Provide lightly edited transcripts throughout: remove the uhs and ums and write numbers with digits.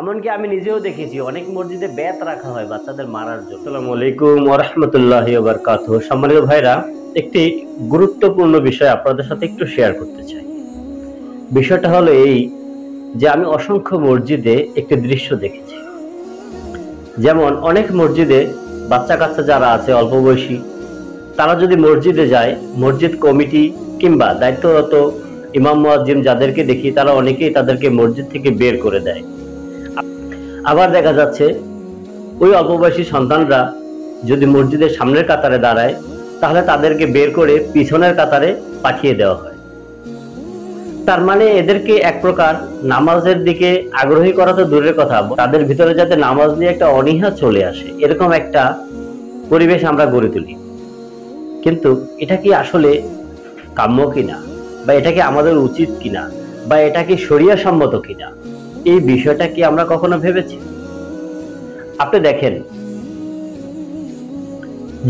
এমনকি আমি নিজেও দেখেছি অনেক মসজিদে বেত রাখা হয় বাচ্চাদের মারার জন্য। আসসালামু আলাইকুম ওয়া রাহমাতুল্লাহি ওয়া বারাকাতুহু। সম্মানিত ভাইরা, একটি গুরুত্বপূর্ণ বিষয় আপনাদের সাথে একটু শেয়ার করতে চাই। বিষয়টা হলো এই যে আমি অসংখ্য মসজিদে একটি দৃশ্য দেখেছি। যেমন অনেক মসজিদে বাচ্চা কাচ্চা যারা আছে অল্প বয়সী, তারা যদি মসজিদে যায়, মসজিদ কমিটি কিংবা দায়িত্বরত ইমাম মুয়াজ্জিন যাদেরকে দেখি তারা অনেকেই তাদেরকে মসজিদ থেকে বের করে দেয়। আবার দেখা যাচ্ছে ওই অল্প বয়সী সন্তানরা যদি মসজিদের সামনের কাতারে দাঁড়ায়, তাহলে তাদেরকে বের করে পিছনের কাতারে পাঠিয়ে দেওয়া হয়। তার মানে এদেরকে এক প্রকার নামাজের দিকে আগ্রহী করা তো দূরের কথা, তাদের ভিতরে যাতে নামাজ নিয়ে একটা অনীহা চলে আসে, এরকম একটা পরিবেশ আমরা গড়ে তুলি। কিন্তু এটা কি আসলে কাম্য কিনা, বা এটা কি আমাদের উচিত কিনা, বা এটা কি শরিয়া সম্মত কিনা, এই বিষয়টা কি আমরা কখনো ভেবেছি? আপনি দেখেন,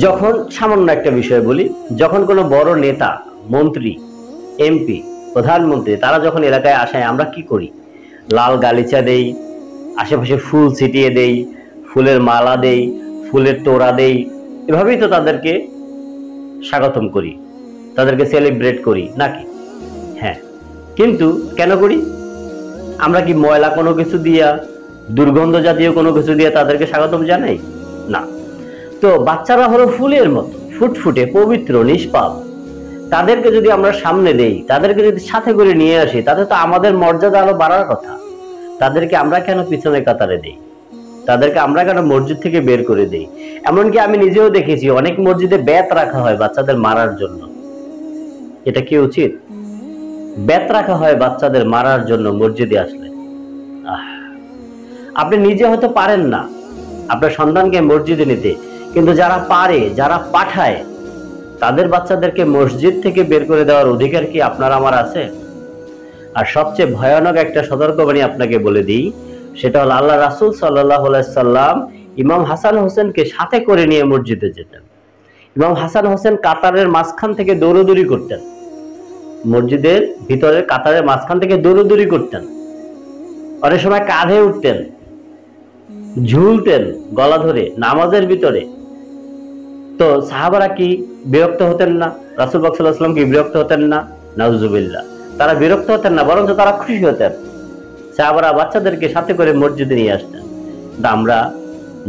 যখন সামান্য একটা বিষয় বলি, যখন কোনো বড় নেতা, মন্ত্রী, এমপি, প্রধানমন্ত্রী তারা যখন এলাকায় আসে, আমরা কি করি? লাল গালিচা দেই, আশেপাশে ফুল ছিটিয়ে দেই, ফুলের মালা দেই, ফুলের তোড়া দেই, এভাবেই তো তাদেরকে স্বাগতম করি, তাদেরকে সেলিব্রেট করি নাকি? হ্যাঁ, কিন্তু কেন করি? আমরা কি ময়লা কোনো কিছু দিয়া, দুর্গন্ধ জাতীয় কোনো কিছু দিয়ে তাদেরকে স্বাগতম জানাই? না। তো বাচ্চারা হলো ফুলের মতো ফুটফুটে, পবিত্র, নিষ্পাপ। তাদেরকে যদি আমরা সামনে দেই, তাদেরকে যদি সাথে করে নিয়ে আসি, তাতে তো আমাদের মর্যাদা আরো বাড়ার কথা। তাদেরকে আমরা কেন পিছনে কাতারে দেই? তাদেরকে আমরা কেন মসজিদ থেকে বের করে দেই? এমনকি আমি নিজেও দেখেছি অনেক মসজিদে বেত রাখা হয় বাচ্চাদের মারার জন্য। এটা কি উচিত? বেত রাখা হয় বাচ্চাদের মারার জন্য মসজিদে আসলে। আপনি নিজে হয়তো পারেন না আপনার সন্তানকে মসজিদে নিতে, কিন্তু যারা পারে, যারা পাঠায়, তাদের বাচ্চাদেরকে মসজিদ থেকে বের করে দেওয়ার অধিকার কি আপনার আমার আছে? আর সবচেয়ে ভয়ানক একটা সতর্কবাণী আপনাকে বলে দিই, সেটা হলো আল্লাহ রাসূল সাল্লাল্লাহু আলাইহি সাল্লাম ইমাম হাসান হোসেনকে সাথে করে নিয়ে মসজিদে যেতেন। ইমাম হাসান হোসেন কাতারের মাঝখান থেকে দৌড়দৌড়ি করতেন, মসজিদের ভিতরে কাতারের মাঝখান থেকে দৌড়দৌড়ি করতেন। অনেক সময় কাঁধে উঠতেন, ঝুলতেন গলা ধরে নামাজের ভিতরে। তো সাহাবারা কি বিরক্ত হতেন না? রাসূল পাক সাল্লাল্লাহু আলাইহি ওয়াসাল্লাম কি বিরক্ত হতেন না? নাউজুবিল্লাহ, তারা বিরক্ত হতেন না, বরঞ্চ তারা খুশি হতেন। সাহাবারা বাচ্চাদেরকে সাথে করে মসজিদে নিয়ে আসতেন। আমরা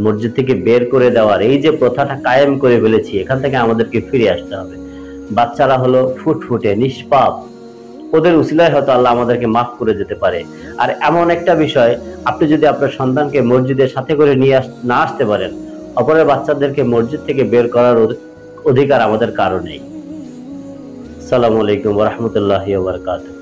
মসজিদ থেকে বের করে দেওয়ার এই যে প্রথাটা কায়েম করে ফেলেছি, এখান থেকে আমাদেরকে ফিরে আসতে হবে। বাচ্চারা হলো ফুটফুটে, নিষ্পাপ, ওদের উসিলায় হয়তো আল্লাহ আমাদেরকে মাফ করে যেতে পারে। আর এমন একটা বিষয়, আপনি যদি আপনার সন্তানকে মসজিদের সাথে করে নিয়ে না আসতে পারেন, অপরের বাচ্চাদেরকে মসজিদ থেকে বের করার অধিকার আমাদের কারো নেই। আসসালামু আলাইকুম ওয়া রাহমাতুল্লাহি ওয়া বারাকাতুহু।